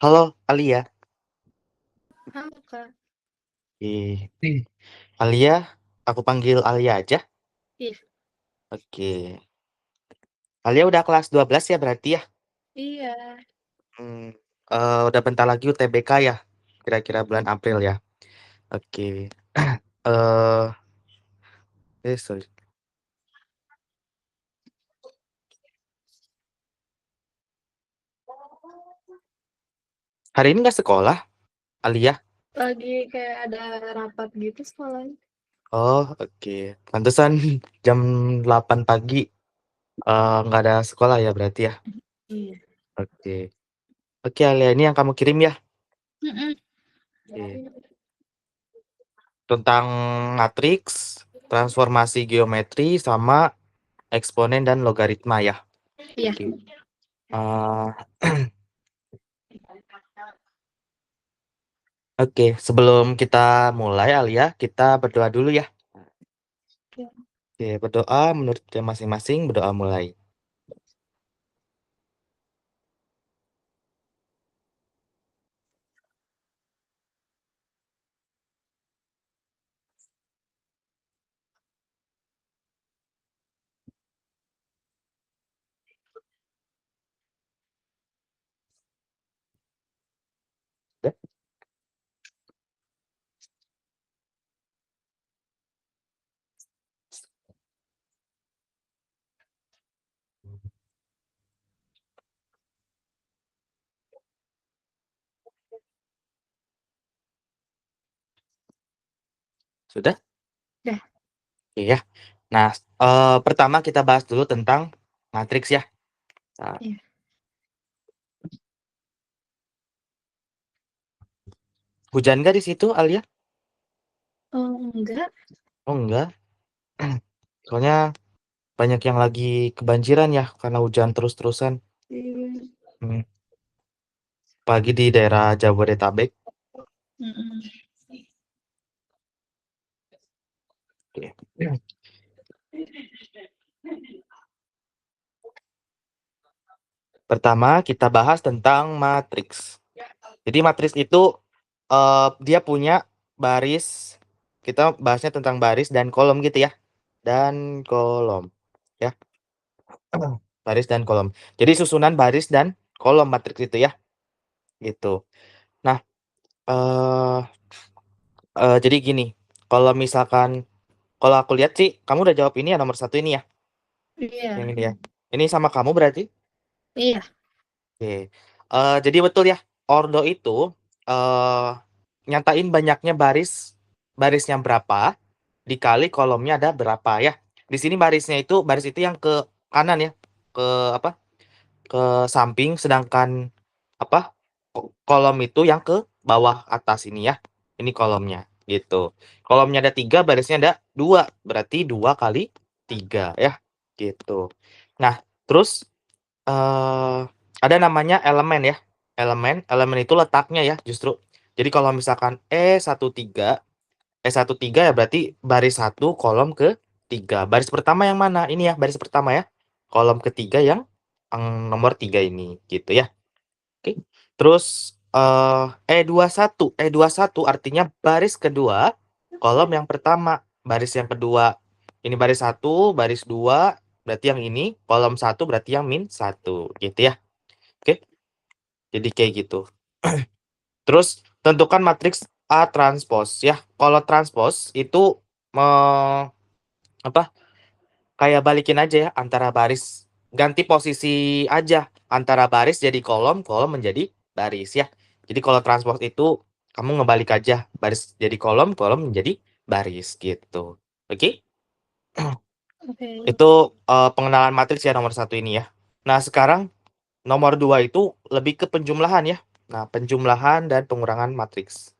Halo, Alia. Halo Kak. Eh, Alia, aku panggil Alia aja. Iya. Oke. Alia udah kelas 12 ya berarti ya? Iya. Hmm, udah bentar lagi UTBK ya? Kira-kira bulan April ya? Oke. Eh, sorry. Hari ini nggak sekolah, Alia? Lagi kayak ada rapat gitu sekolahnya. Oh, oke. Pantesan jam 8 pagi nggak ada sekolah ya berarti ya? Iya. Oke. Oke, Alia, ini yang kamu kirim ya? Mm-mm. Oke. Tentang matriks, transformasi geometri, sama eksponen dan logaritma ya. Iya. Oke. Eh, oke, sebelum kita mulai Alia, kita berdoa dulu ya. Iya. Oke, berdoa menurut kita masing-masing, berdoa mulai. Sudah? Sudah? Dah. Oke ya. Nah, pertama kita bahas dulu tentang matriks ya. Nah, Iya. hujan nggak di situ, Alia? Oh, enggak. Oh enggak. Soalnya banyak yang lagi kebanjiran ya karena hujan terus-terusan. Iya. Hmm, Pagi di daerah Jabodetabek. Mm-mm. Oke. Pertama kita bahas tentang matriks. Jadi matriks itu dia punya baris. Kita bahasnya tentang baris dan kolom gitu ya. Dan kolom ya. Baris dan kolom. Jadi susunan baris dan kolom matriks itu ya. Gitu. Nah, eh jadi gini. Kalau misalkan kalau aku lihat sih kamu udah jawab ini ya nomor satu ini ya. Yang Iya. ini ya. Ini sama kamu berarti? Iya. Oke. Jadi betul ya. Ordo itu eh nyatain banyaknya barisnya berapa dikali kolomnya ada berapa ya. Di sini baris itu yang ke kanan ya. Ke apa? Ke samping, sedangkan apa? Kolom itu yang ke bawah atas ini ya. Ini kolomnya gitu. Kolomnya ada 3, barisnya ada 2. Berarti 2 kali 3 ya. Gitu. Nah, terus eh ada namanya elemen ya. Elemen itu letaknya ya justru. Jadi kalau misalkan E13 ya berarti baris 1 kolom ke 3. Baris pertama yang mana? Ini ya, baris pertama ya. Kolom ketiga yang nomor 3 ini gitu ya. Oke. Terus E21 artinya baris kedua kolom yang pertama. Baris yang kedua ini baris 1, baris 2 berarti yang ini, kolom 1 berarti yang min 1 gitu ya. Oke. Jadi kayak gitu. Terus tentukan matriks A transpose ya. Kalau transpose itu apa? Kayak balikin aja ya antara baris, ganti posisi aja antara baris jadi kolom, kolom menjadi baris ya. Jadi kalau transpose itu kamu ngebalik aja baris jadi kolom, kolom menjadi baris gitu. Oke? Oke. Itu pengenalan matriks ya nomor satu ini ya. Nah, sekarang nomor 2 itu lebih ke penjumlahan ya. Nah, penjumlahan dan pengurangan matriks.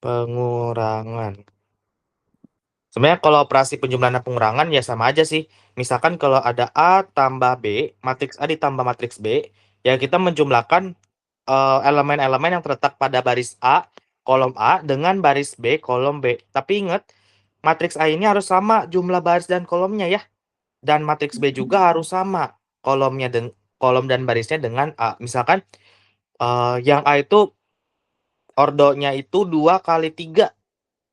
Pengurangan. Sebenarnya kalau operasi penjumlahan dan pengurangan ya sama aja sih. Misalkan kalau ada A tambah B, matriks A ditambah matriks B, ya kita menjumlahkan elemen-elemen yang terletak pada baris A, kolom A dengan baris B, kolom B. Tapi ingat, matriks A ini harus sama jumlah baris dan kolomnya ya. Dan matriks B juga harus sama kolom dan barisnya dengan A. Misalkan yang A itu ordonya itu 2 kali 3.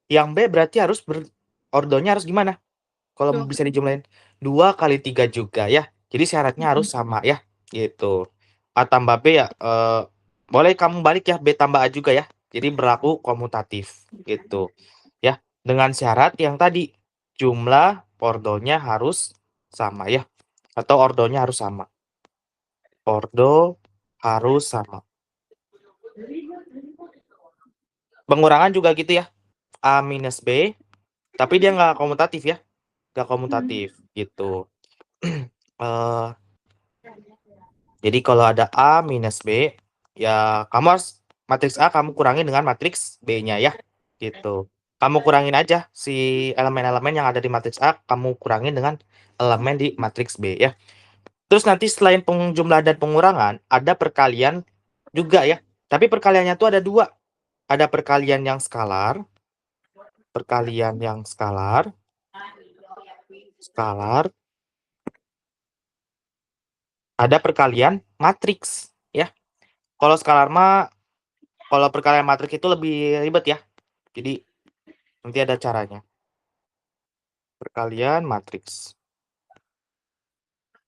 Yang B berarti harus ordonya harus gimana? Kalau Dua bisa kali. dijumlahin 2 kali 3 juga ya. Jadi syaratnya harus sama ya. Gitu. A tambah B ya. Boleh kamu balik ya B tambah A juga ya. Jadi berlaku komutatif gitu. Ya. Dengan syarat yang tadi jumlah ordonya harus sama ya. Atau ordonya harus sama. Ordo harus sama. Pengurangan juga gitu ya. A minus B. Tapi dia nggak komutatif ya. Nggak komutatif gitu. Eh, jadi kalau ada A minus B, ya kamu harus matriks A kamu kurangi dengan matriks B-nya ya. Gitu. Kamu kurangin aja si elemen-elemen yang ada di matriks A, kamu kurangin dengan elemen di matriks B ya. Terus nanti selain penjumlahan dan pengurangan, ada perkalian juga ya. Tapi perkaliannya tuh ada dua. Ada perkalian yang skalar, skalar, ada perkalian matriks ya. Kalau skalar mah, kalau perkalian matriks itu lebih ribet ya. Jadi nanti ada caranya. Perkalian matriks.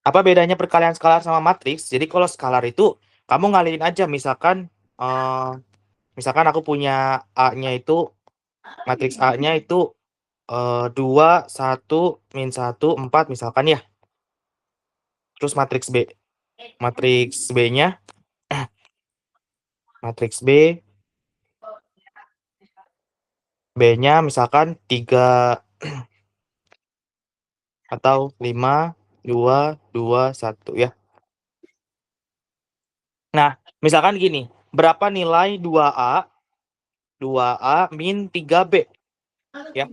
Apa bedanya perkalian skalar sama matriks? Jadi kalau skalar itu kamu ngalihin aja, misalkan aku punya A-nya itu, matriks A-nya itu 2, 1, min 1, 4 misalkan ya. Terus matriks B. Matriks B-nya, matriks B, B-nya misalkan 3 atau 5, 2, 2, 1 ya. Nah, misalkan gini, berapa nilai 2A? 2A min 3B ya.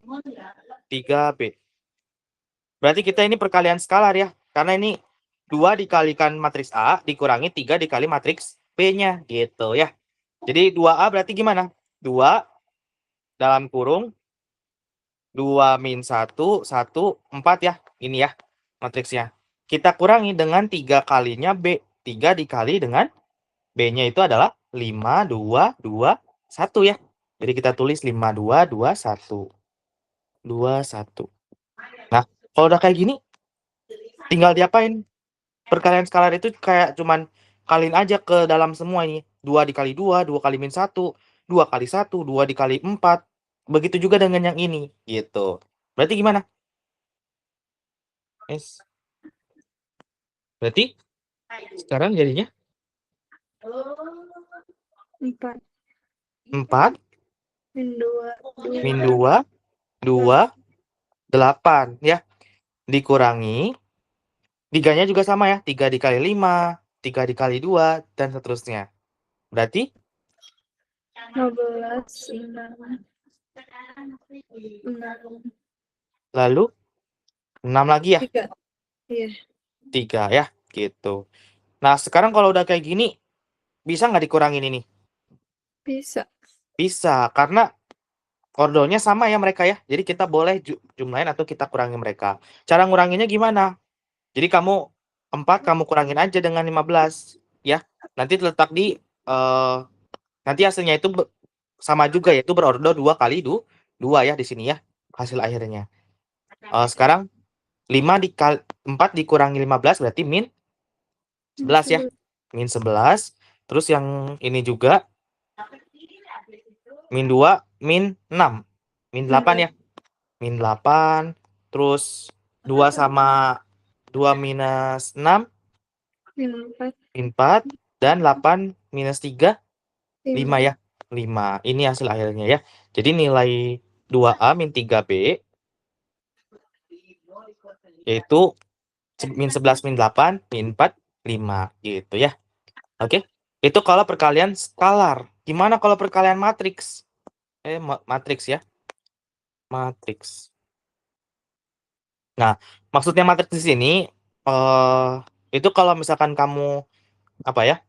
3B. Berarti kita ini perkalian skalar ya. Karena ini 2 dikalikan matriks A dikurangi 3 dikali matriks B-nya gitu ya. Jadi 2A berarti gimana? 2 dalam kurung 2 min 1, 1, 4 ya. Ini ya matriksnya. Kita kurangi dengan 3 kalinya B. 3 dikali dengan B-nya itu adalah 5, 2, 2, 1 ya. Jadi kita tulis 5, 2, 2, 1. 2, 1. Nah, kalau udah kayak gini, tinggal diapain? Perkalian skalar itu kayak cuman kaliin aja ke dalam semua ini. 2 dikali 2, 2 kali min 1, 2 kali 1, 2 dikali 4. Begitu juga dengan yang ini, gitu. Berarti gimana? Yes. Berarti sekarang jadinya 4 4 min 2 min 2, 2, 8 ya. Dikurangi 3-nya juga sama ya. 3 dikali 5, 3 dikali 2, dan seterusnya. Berarti 15 6 6 lalu 6 lagi ya. 3. Iya, 3 ya, gitu. Nah, sekarang kalau udah kayak gini, bisa nggak dikurangin ini? bisa. Bisa, karena ordonya sama ya mereka ya. Jadi kita boleh jumlahin atau kita kurangi mereka. Cara nguranginnya gimana? Jadi kamu 4 kamu kurangin aja dengan 15 ya. Nanti terletak di nanti hasilnya itu sama juga, yaitu berordo 2 kali 2 ya di sini ya hasil akhirnya. Sekarang 4 dikurangi 15 berarti min 11 ya. Min 11. Terus yang ini juga min 2, min 6. Min 8 ya. Min 8. Terus 2 sama 2 minus 6. Min 4. Min 4. Dan 8 minus 3. 5 5. ya. 5. Ini hasil akhirnya ya. Jadi nilai 2A min 3B. Yaitu min 11 min 8 min 4 5 gitu ya. Oke. Itu kalau perkalian skalar. Gimana kalau perkalian matriks? Matriks ya. Matriks. Nah, maksudnya matriks di sini itu kalau misalkan kamu apa ya?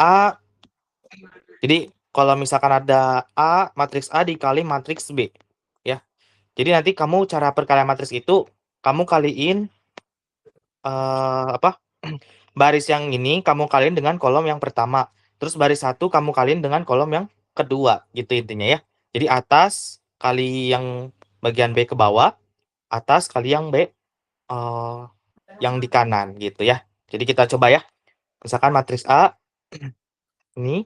A. Jadi kalau misalkan ada A, matriks A dikali matriks B ya. Jadi nanti kamu cara perkalian matriks itu kamu kaliin apa? Baris yang ini kamu kaliin dengan kolom yang pertama. Terus baris satu kamu kaliin dengan kolom yang kedua, gitu intinya ya. Jadi atas kali yang bagian B ke bawah, atas kali yang B yang di kanan gitu ya. Jadi kita coba ya. Misalkan matriks A ini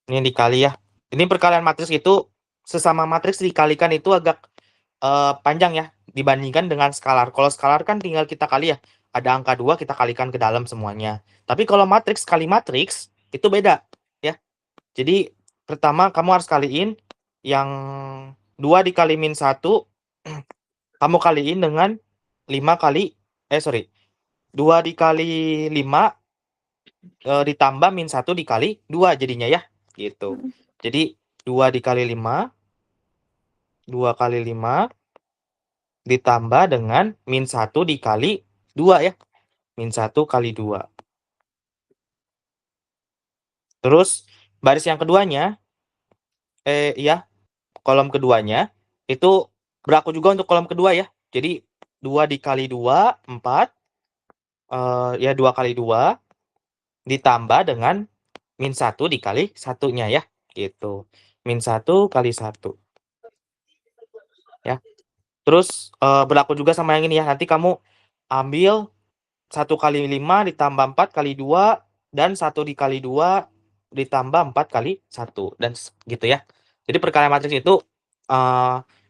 dikali ya. Ini perkalian matriks itu sesama matriks dikalikan itu agak panjang ya dibandingkan dengan skalar. Kalau skalar kan tinggal kita kali ya. Ada angka 2 kita kalikan ke dalam semuanya. Tapi kalau matriks kali matriks itu beda ya. Jadi pertama kamu harus kaliin yang 2 dikali min 1 kamu kaliin dengan 5 kali 2 dikali 5 ditambah min 1 dikali 2 jadinya ya. Gitu. Jadi 2 dikali 5 2 kali 5 ditambah dengan min 1 dikali 2 ya. Min 1 kali 2. Terus baris yang keduanya, iya, kolom keduanya, itu berlaku juga untuk kolom kedua ya. Jadi 2 dikali 2, 4, ya 2 kali 2, ditambah dengan min 1 dikali satunya ya, gitu. Min 1 kali 1. Ya. Terus berlaku juga sama yang ini ya, nanti kamu ambil 1 kali 5 ditambah 4 kali 2 dan 1 dikali 2 ditambah 4 kali 1 dan gitu ya. Jadi perkalian matriks itu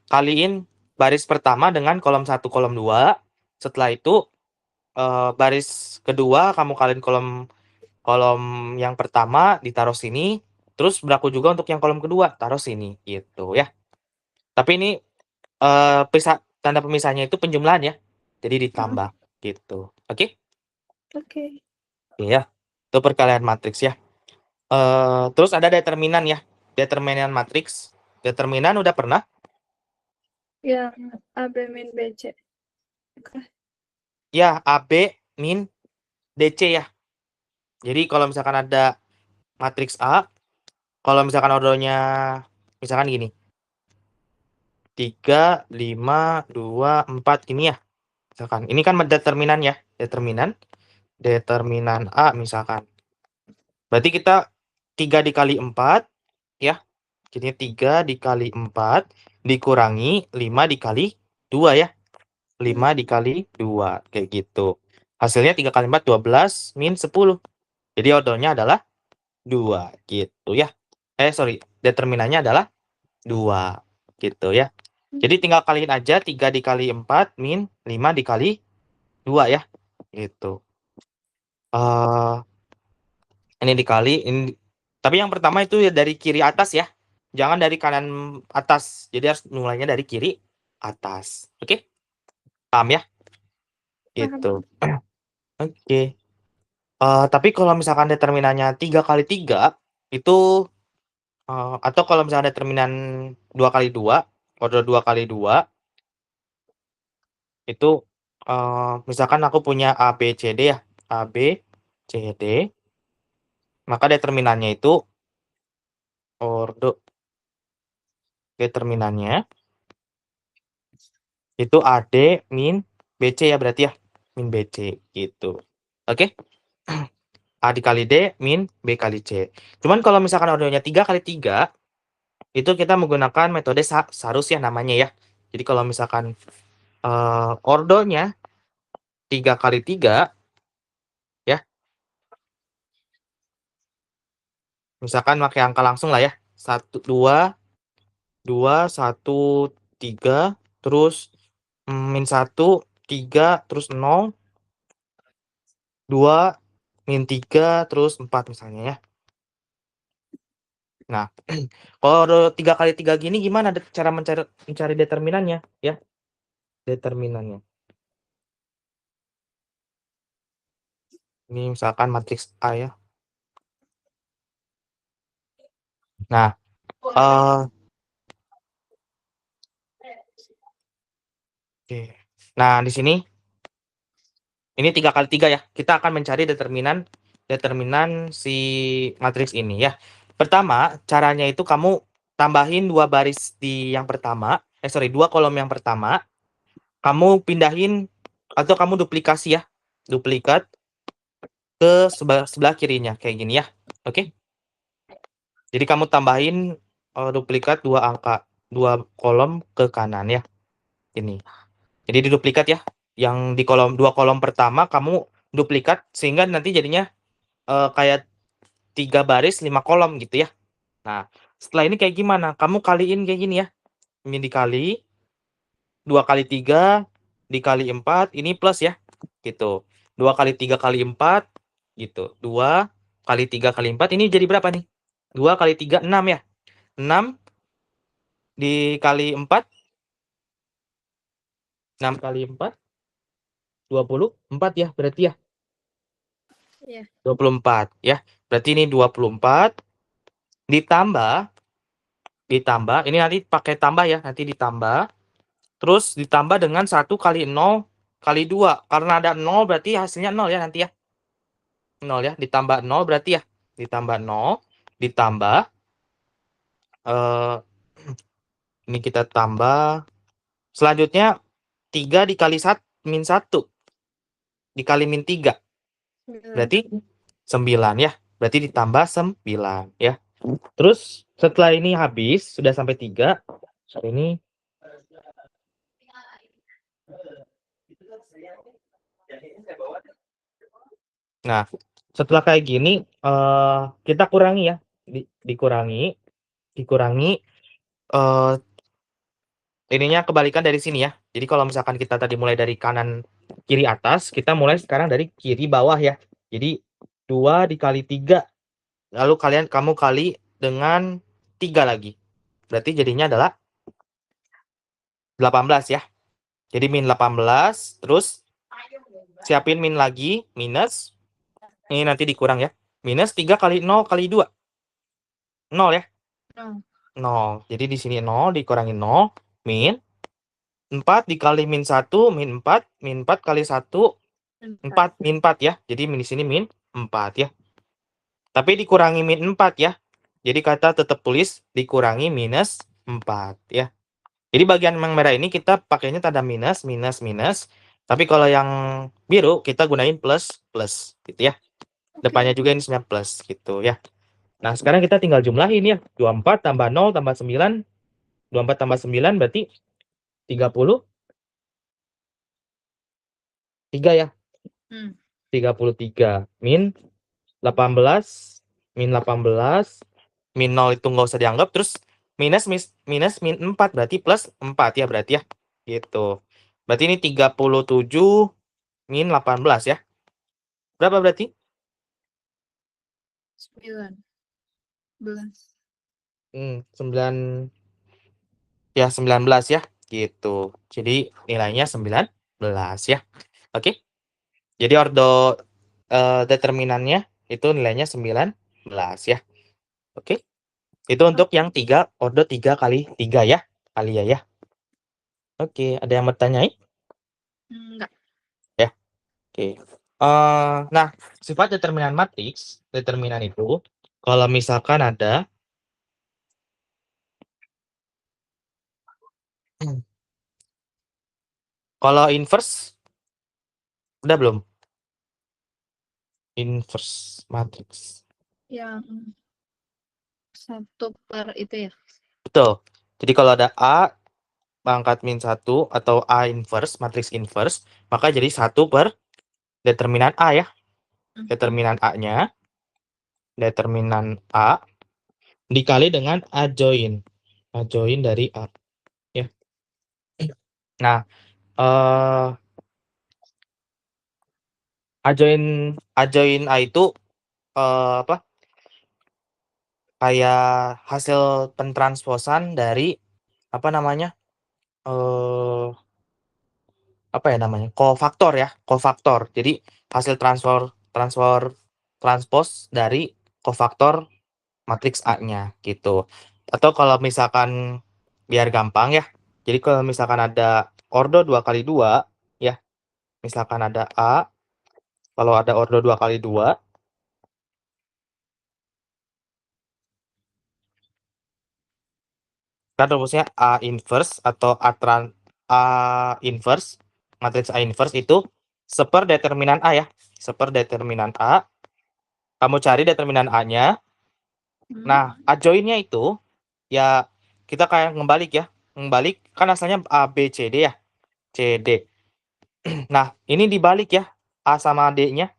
kaliin baris pertama dengan kolom 1 kolom 2. Setelah itu baris kedua kamu kaliin kolom yang pertama ditaruh sini. Terus berlaku juga untuk yang kolom kedua taruh sini gitu ya. Tapi ini tanda pemisahnya itu penjumlahan ya. Jadi ditambah gitu. Oke? Oke. Oke ya. Itu perkalian matriks ya. Terus ada determinan ya. Determinan matriks. Determinan udah pernah? Yang AB min BC. Oke. Ya, AB min DC ya. Jadi kalau misalkan ada matriks A, kalau misalkan ordernya misalkan gini. 3, 5, 2, 4 ini ya. Misalkan ini kan determinan ya. Determinan A misalkan. Berarti kita 3 dikali 4 ya. Jadi 3 dikali 4 dikurangi 5 dikali 2 ya. 5 dikali 2 kayak gitu. Hasilnya 3 kali 4 12 min 10. Jadi ordernya adalah 2 gitu ya. Determinannya adalah 2 gitu ya. Jadi tinggal kaliin aja 3 dikali 4 min 5 dikali 2 ya. Gitu. Ini dikali ini. Tapi yang pertama itu ya dari kiri atas ya. Jangan dari kanan atas. Jadi harus mulainya dari kiri atas. Oke? Paham ya? Gitu. Oke. Tapi kalau misalkan determinannya 3 kali 3 itu atau kalau misalkan determinan 2 kali 2, order 2 kali 2 itu misalkan aku punya A, B, C, D ya. A, B, C, D. Maka determinannya itu order determinannya itu AD min BC ya berarti ya. Min BC gitu. Oke? A dikali D min B kali C. Cuman kalau misalkan ordernya 3 kali 3 itu kita menggunakan metode Sarus ya namanya ya. Jadi kalau misalkan ordernya 3 kali 3 ya. Misalkan pakai angka langsung lah ya. 1 2 2 1 3 terus min 1 3 terus 0 2 min 3 terus 4 misalnya ya. Nah, kalau 3 kali 3 gini gimana cara mencari determinannya ya? Determinannya. Ini misalkan matriks A ya. Nah, oke. Nah, di sini ini 3 kali 3 ya. Kita akan mencari determinan determinan si matriks ini ya. Pertama, caranya itu kamu tambahin 2 baris di yang pertama, 2 kolom yang pertama, kamu pindahin atau kamu duplikasi ya. Duplikat ke sebelah kirinya kayak gini ya. Oke. Jadi kamu tambahin duplikat 2 angka, 2 kolom ke kanan ya. Ini. Jadi diduplikat ya. Yang di kolom 2 kolom pertama kamu duplikat sehingga nanti jadinya kayak 3 baris 5 kolom gitu ya. Nah, setelah ini kayak gimana? Kamu kaliin kayak gini ya. Ini dikali 2 kali 3 dikali 4 ini plus ya. Gitu. 2 kali 3 kali 4 gitu. 2 kali 3 kali 4 ini jadi berapa nih? 2 kali 3 6 ya. 6 dikali 4 6 kali 4 24 ya berarti ya. Iya. 24 ya. Berarti ini 24 ditambah ini nanti pakai tambah ya, nanti ditambah. Terus ditambah dengan 1 kali 0 kali 2. Karena ada 0 berarti hasilnya 0 ya nanti ya. 0 ya, ditambah 0 berarti ya. Ditambah 0, ditambah ini kita tambah. Selanjutnya 3 dikali min 1 dikali min 3. 9. Berarti 9 ya. Berarti ditambah 9 ya. Terus setelah ini habis, sudah sampai 3. Ini nah, setelah kayak gini kita kurangi ya. Dikurangi ininya kebalikan dari sini ya. Jadi kalau misalkan kita tadi mulai dari kanan kiri atas, kita mulai sekarang dari kiri bawah ya. Jadi 2 dikali 3. Lalu kamu kali dengan 3 lagi. Berarti jadinya adalah 18 ya. Jadi min 18, terus siapin min lagi, minus. Ini nanti dikurang ya. Minus 3 kali 0 kali 2. 0 ya. 0. Jadi di sini 0 dikurangi 0, min 4 dikali min 1, min 4, min 4 kali 1, 4, min 4 ya. Jadi di sini min 4 ya. Tapi dikurangi min 4 ya. Jadi kata tetap tulis dikurangi minus 4 ya. Jadi bagian yang merah ini kita pakainya tanda minus, minus, minus. Tapi kalau yang biru kita gunain plus, plus gitu ya. Depannya juga ini 9 plus gitu ya. Nah, sekarang kita tinggal jumlahin ya. 24 tambah 0 tambah 9. 24 tambah 9 berarti 33 ya. 33 min 18 min 18 min 0 itu nggak usah dianggap, terus minus min 4 berarti plus 4 ya berarti ya. Gitu. Berarti ini 37 min 18 ya. Berapa berarti? 19. 9 ya 19 ya. Gitu. Jadi nilainya 19 ya. Oke. Jadi ordo determinannya itu nilainya 19 ya. Oke. Itu untuk yang ordo 3 kali 3 ya. Kali ya. Oke, ada yang bertanya? Enggak. Ya. Oke. Nah, sifat determinan matriks, determinan itu kalau misalkan ada kalau inverse udah belum? Inverse matriks. Yang 1 per itu ya. Betul. Jadi kalau ada A pangkat min 1 atau A inverse, matriks inverse, maka jadi 1 per determinan A ya. Determinan A-nya, determinan A dikali dengan adjoin. Adjoin dari A. Ya. Nah, adjoin A itu apa? Kayak hasil pentransposan dari apa namanya? Apa ya namanya? Kofaktor ya, kofaktor. Jadi hasil transpos dari kofaktor matriks A-nya gitu. Atau kalau misalkan biar gampang ya. Jadi kalau misalkan ada ordo 2 kali 2 ya. Misalkan ada A, kalau ada ordo 2 kali 2 Kan rumusnya A inverse atau A inverse, matriks A inverse itu seperdeterminan A ya. Seperdeterminan A. Kamu cari determinan A-nya. Nah, adjoinnya itu ya kita kayak ngebalik ya. Ngebalik kan asalnya A B C D ya. C D. Nah, ini dibalik ya. A sama D-nya.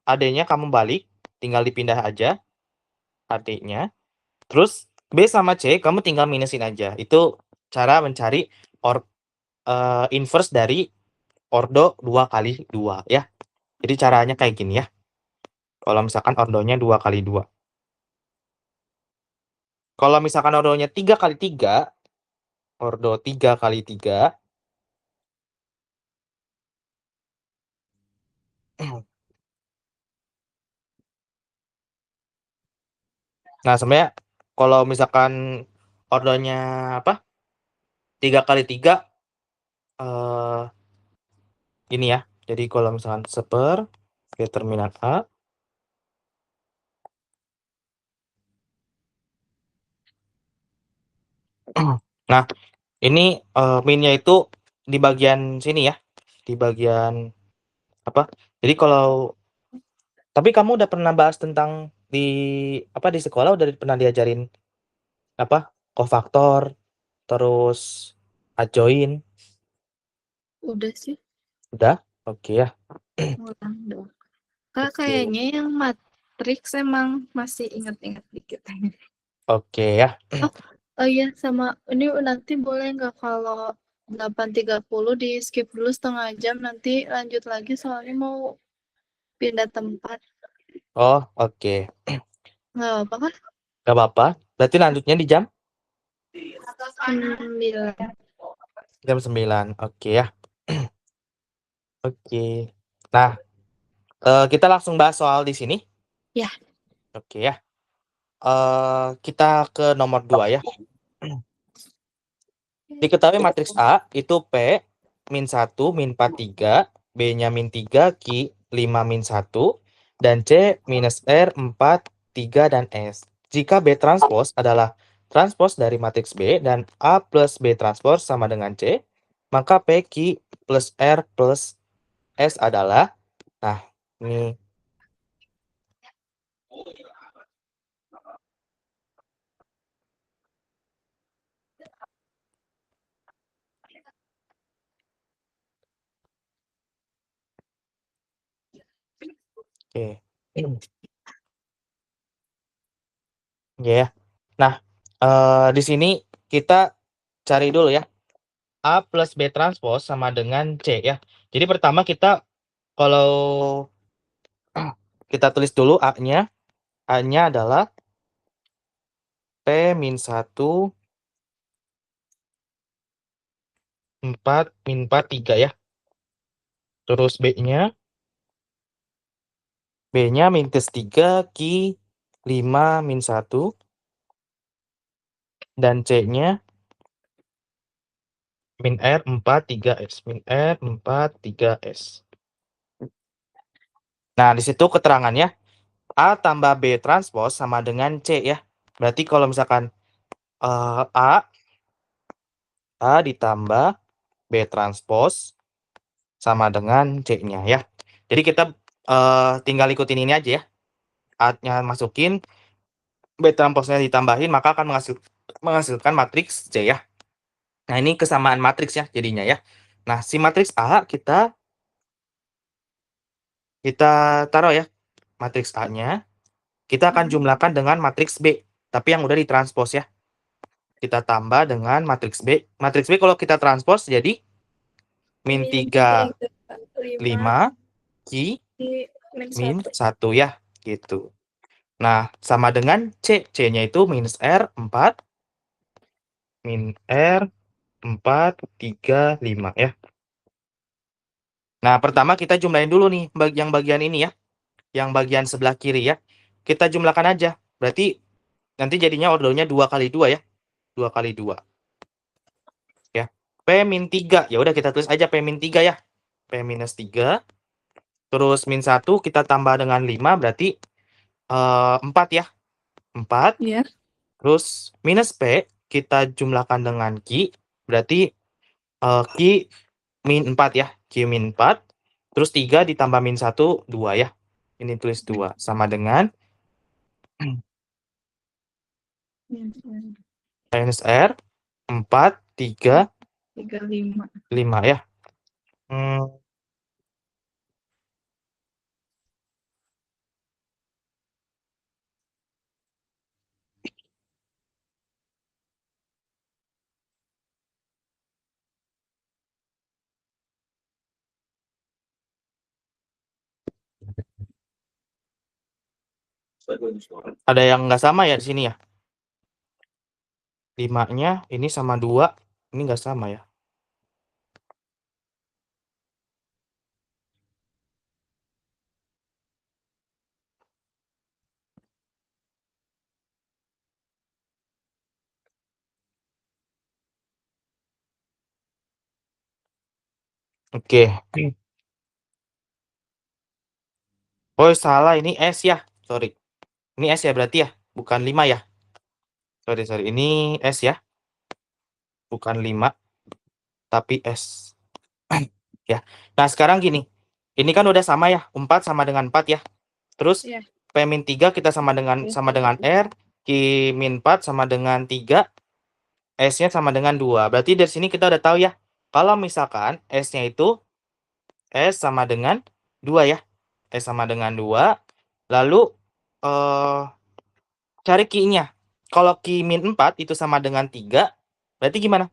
AD-nya kamu balik, tinggal dipindah aja AD-nya. Terus B sama C kamu tinggal minusin aja. Itu cara mencari inverse dari ordo 2 kali 2 ya. Jadi caranya kayak gini ya. Kalau misalkan ordonya 2 kali 2. Kalau misalkan ordonya 3 kali 3, ordo 3 kali 3. Nah, sebenarnya kalau misalkan ordonya apa? 3 kali 3 ini ya. Jadi kalau misalkan determinan A. Nah, ini minnya itu di bagian sini ya. Di bagian apa? Jadi kalau tapi kamu udah pernah bahas tentang di sekolah udah pernah diajarin apa? Kofaktor, terus adjoin. Udah sih, Udah? Oke ya. ulang dong. Kak, Oke. kayaknya yang matriks emang masih inget-inget dikit. Oke ya. Oh iya, sama ini nanti boleh nggak kalau 8.30 di skip dulu setengah jam, nanti lanjut lagi soalnya mau pindah tempat. Oh, oke. Nggak apa kan? Gak apa-apa. Berarti lanjutnya di jam 9. jam 9. Oke ya. Oke. Nah, kita langsung bahas soal di sini. Ya. Oke ya. Kita ke nomor 2 ya. Diketahui matriks A itu P min 1 min 4 3, B-nya min 3, Q 5 min 1, dan C minus R 4 3 dan S. Jika B transpose adalah transpose dari matriks B dan A plus B transpose sama dengan C, maka P Q plus R plus S adalah, nah ini oke. Ya. Nah, di sini kita cari dulu ya. A plus B transpose sama dengan C ya. Jadi pertama kita kalau kita tulis dulu A-nya. A-nya adalah P min 1 4 min 4 3 ya. Terus B-nya minus 3 Q 5 min 1 dan C-nya min R 4 3 S. Min R 4 3 S. Nah, di situ keterangannya A tambah B transpose sama dengan C ya. Berarti kalau misalkan A ditambah B transpose sama dengan C-nya ya. Jadi kita tinggal ikutin ini aja ya. A-nya masukin, B transpose-nya ditambahin, maka akan menghasilkan matriks C ya. Nah, ini kesamaan matriks ya jadinya ya. Nah, si matriks A kita taruh ya. Matriks A-nya kita akan jumlahkan dengan matriks B, tapi yang udah ditranspos ya. Kita tambah dengan matriks B. Matriks B kalau kita transpos jadi min 3 5 Q min 1 ya, gitu. Nah, sama dengan C. C-nya itu minus R 4 min R 4 3 5 ya. Nah, pertama kita jumlahin dulu nih yang bagian ini ya. Yang bagian sebelah kiri ya. Kita jumlahkan aja. Berarti nanti jadinya ordonya 2 kali 2 ya. 2 kali 2. Ya. P min 3. Ya udah kita tulis aja P min 3 ya. P minus 3. Terus min 1 kita tambah dengan 5 berarti 4 ya. 4. Ya. Terus minus P. kita jumlahkan dengan Q, berarti Q min 4 ya. Q min 4, terus 3 ditambah min 1, 2 ya. Ini tulis 2, sama dengan minus R, 4, 3, 5 ya. Ada yang nggak sama ya di sini ya? 5-nya ini sama 2, ini nggak sama ya? Oke. Oh, salah. Ini S ya. Sorry. Ini S ya berarti ya? Bukan 5 ya? Sorry. Ini S ya? Bukan 5, tapi S. Ya. Nah, sekarang gini. Ini kan udah sama ya. 4 sama dengan 4 ya. Terus Iya. P-3 kita sama dengan R. Q-4 sama dengan 3. S-nya sama dengan 2. Berarti dari sini kita udah tahu ya. Kalau misalkan S-nya itu S sama dengan 2 ya. S sama dengan 2. Lalu cari Q-nya. Kalau Q-4 itu sama dengan 3, berarti gimana?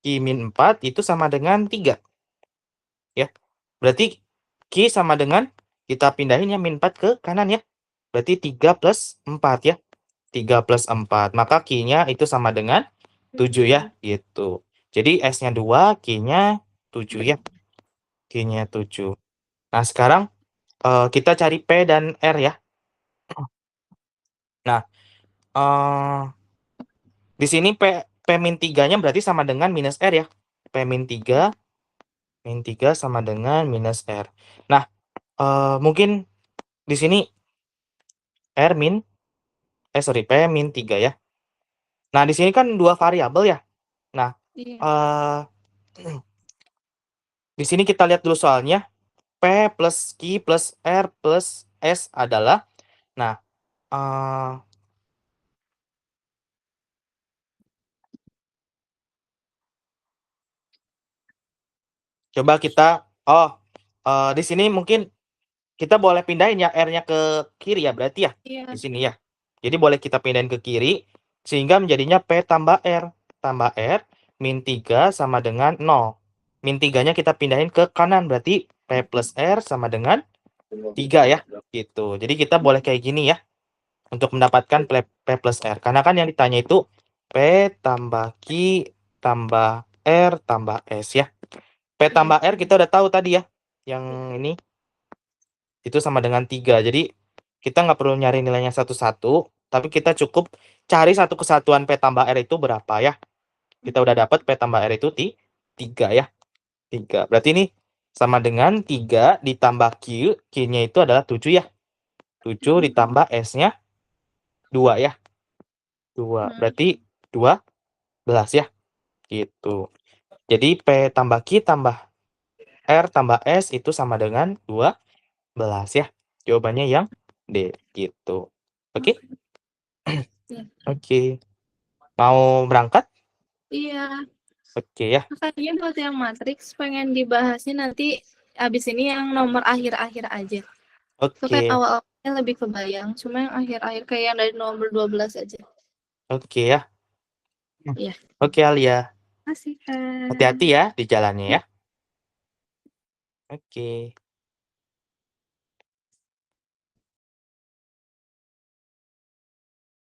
Q-4 itu sama dengan 3. Ya. Berarti Q sama dengan, kita pindahin ya min 4 ke kanan ya. Berarti 3 plus 4 ya. 3 plus 4. Maka Q-nya itu sama dengan 7 ya. Gitu. Jadi S-nya 2, Q-nya 7 ya. Q-nya 7. Nah, sekarang kita cari P dan R ya. Nah, di sini P-3-nya berarti sama dengan minus R ya. P-3 sama dengan minus R. Nah, mungkin di sini P-3 ya. Nah, di sini kan 2 variabel ya. Nah, di sini kita lihat dulu soalnya. P plus Q plus R plus S adalah, nah, coba kita, di sini mungkin kita boleh pindahin ya R-nya ke kiri ya berarti ya. Iya. Di sini ya. Jadi boleh kita pindahin ke kiri sehingga menjadinya P tambah R. Tambah R min 3 sama dengan 0. Min 3-nya kita pindahin ke kanan berarti P plus R sama dengan 3 ya. Gitu. Jadi kita boleh kayak gini ya. Untuk mendapatkan P plus R. Karena kan yang ditanya itu P tambah Q tambah R tambah S ya. P tambah R kita udah tahu tadi ya. Yang ini itu sama dengan 3. Jadi kita nggak perlu nyari nilainya satu-satu, tapi kita cukup cari satu kesatuan P tambah R itu berapa ya. Kita udah dapat P tambah R itu 3 ya. 3. Berarti ini sama dengan 3 ditambah Q. Q-nya itu adalah 7 ya. 7 ditambah S-nya 2 ya. 2. Berarti 12 ya. Gitu. Jadi P tambah Q tambah R tambah S itu sama dengan 12 ya. Jawabannya yang D gitu. Oke? Oke. Mau berangkat? Iya. Oke ya. Makanya buat yang matriks pengen dibahasnya nanti abis ini yang nomor akhir-akhir aja. So kayak Oke. awal-awalnya lebih kebayang, cuma yang akhir-akhir kayak yang dari nomor 12 aja. Oke ya. Iya. Oke Alia. Makasih, Kak. Hati-hati ya di jalannya ya. Oke.